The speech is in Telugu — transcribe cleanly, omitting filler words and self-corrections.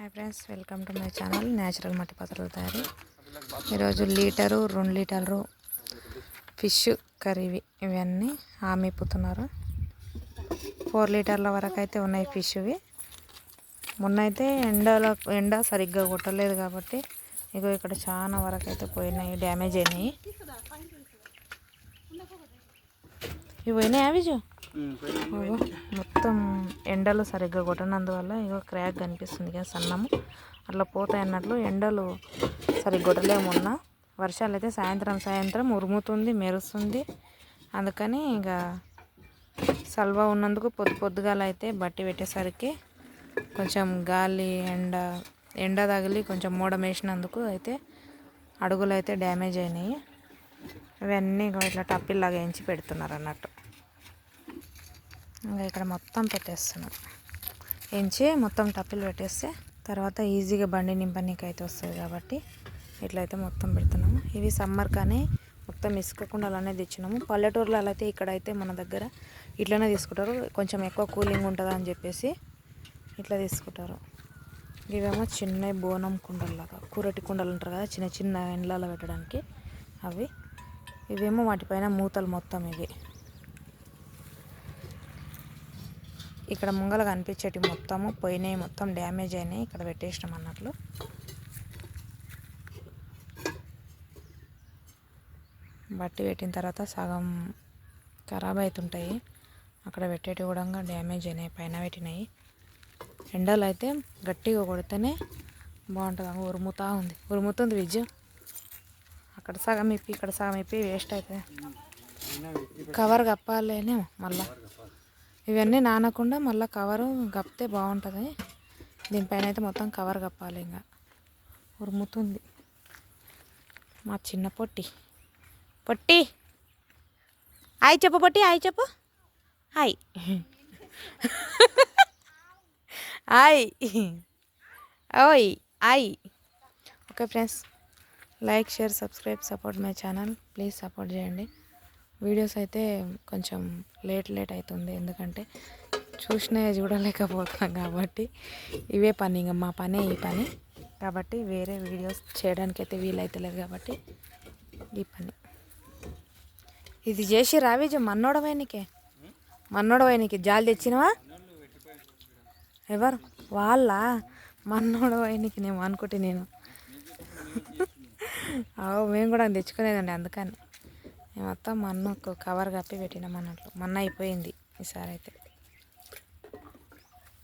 Hi friends, welcome to my channel natural మట్టి పాత్రల తయారీ. ఈరోజు లీటరు 2 లీటర్లు ఫిష్ కర్రీ ఇవన్నీ ఆమెపుతున్నారు. 4 లీటర్ల వరకు అయితే ఉన్నాయి ఫిష్. ఇవి మొన్న అయితే ఎండ సరిగ్గా కొట్టలేదు కాబట్టి ఇగో ఇక్కడ చాలా వరకు అయితే పోయినాయి, డ్యామేజ్ అయినాయి. ఇవి పోయినాయి అవి మొత్తం ఎండలు సరిగ్గా కొట్టనందువల్ల ఇగో క్రాక్ కనిపిస్తుంది కదా, సన్నము అట్లా పోతాయి అన్నట్లు. ఎండలు సరిగ్గా కొట్టలేము. మొన్న వర్షాలు అయితే సాయంత్రం ఉరుముతుంది, మెరుస్తుంది. అందుకని ఇక సల్వా ఉన్నందుకు పొద్దుగాల అయితే బట్టి పెట్టేసరికి కొంచెం గాలి ఎండ తగిలి కొంచెం మూడం వేసినందుకు అయితే అడుగులు అయితే డ్యామేజ్ అయినాయి. ఇవన్నీ ఇట్లా టప్పిల్లాగా ఎంచి పెడుతున్నారు అన్నట్టు. ఇంకా ఇక్కడ మొత్తం పెట్టేస్తున్నాం, ఎంచి మొత్తం టప్పిలు పెట్టేస్తే తర్వాత ఈజీగా బండి నింపనీకి అయితే వస్తుంది కాబట్టి ఇట్లయితే మొత్తం పెడుతున్నాము. ఇవి సమ్మర్ కానీ మొత్తం ఇసుక కుండలనే తెచ్చినాము. పల్లెటూరులలో అయితే ఇక్కడైతే మన దగ్గర ఇట్లనే తీసుకుంటారు, కొంచెం ఎక్కువ కూలింగ్ ఉంటుంది అని చెప్పేసి ఇట్లా తీసుకుంటారు. ఇవేమో చిన్న బోనం కుండల్లాగా, కూరటి కుండలు ఉంటారు కదా, చిన్న చిన్న ఎండ్లలో పెట్టడానికి అవి. ఇవేమో వాటిపైన మూతలు మొత్తం ఇవి. ఇక్కడ ముంగల కనిపించేటి మొత్తము పోయినాయి, మొత్తం డ్యామేజ్ అయినాయి. ఇక్కడ పెట్టేసినాం అన్నట్లు. బట్టి పెట్టిన తర్వాత సగం ఖరాబ్ అవుతుంటాయి. అక్కడ పెట్టేటి కూడా డ్యామేజ్ అయినాయి, పైన పెట్టినాయి. ఎండలు అయితే గట్టిగా కొడితేనే బాగుంటుంది. ఉరుముతుంది విద్య. అక్కడ సగం ఇప్పి ఇక్కడ సగం ఇప్పి వేస్ట్ అవుతుంది. కవర్ కప్పాలేనే మళ్ళీ ఇవన్నీ నానకుండా మళ్ళీ కవరు కప్పితే బాగుంటుంది. దీనిపైన అయితే మొత్తం కవర్ కప్పాలి. ఇంకా ఉరుముతుంది మా చిన్న పొట్టి. హాయ్ చెప్పు పొట్టి, హాయ్ చెప్పు. హాయ్ హాయ్ ఓయ్ hi. Okay friends, like, share, subscribe, support my channel. Please support చేయండి. వీడియోస్ అయితే కొంచెం లేట్ అవుతుంది, ఎందుకంటే చూడలేకపోతున్నాం కాబట్టి. ఇవే పని, ఇంకా మా పనే ఈ పని కాబట్టి వేరే వీడియోస్ చేయడానికి అయితే వీలైతలేదు కాబట్టి ఈ పని ఇది చేసి రావేజు. మన్నోడవైనకి జాలి తెచ్చినవా? ఎవరు వాళ్ళ? మన్నోడవైనకి నేను అనుకుంటే నేను మేము కూడా తెచ్చుకునేదండి. అందుకని మొత్తం మన్నుకు కవర్ కప్పి పెట్టినాం అన్నట్లు. మన్న అయిపోయింది ఈసారి అయితే.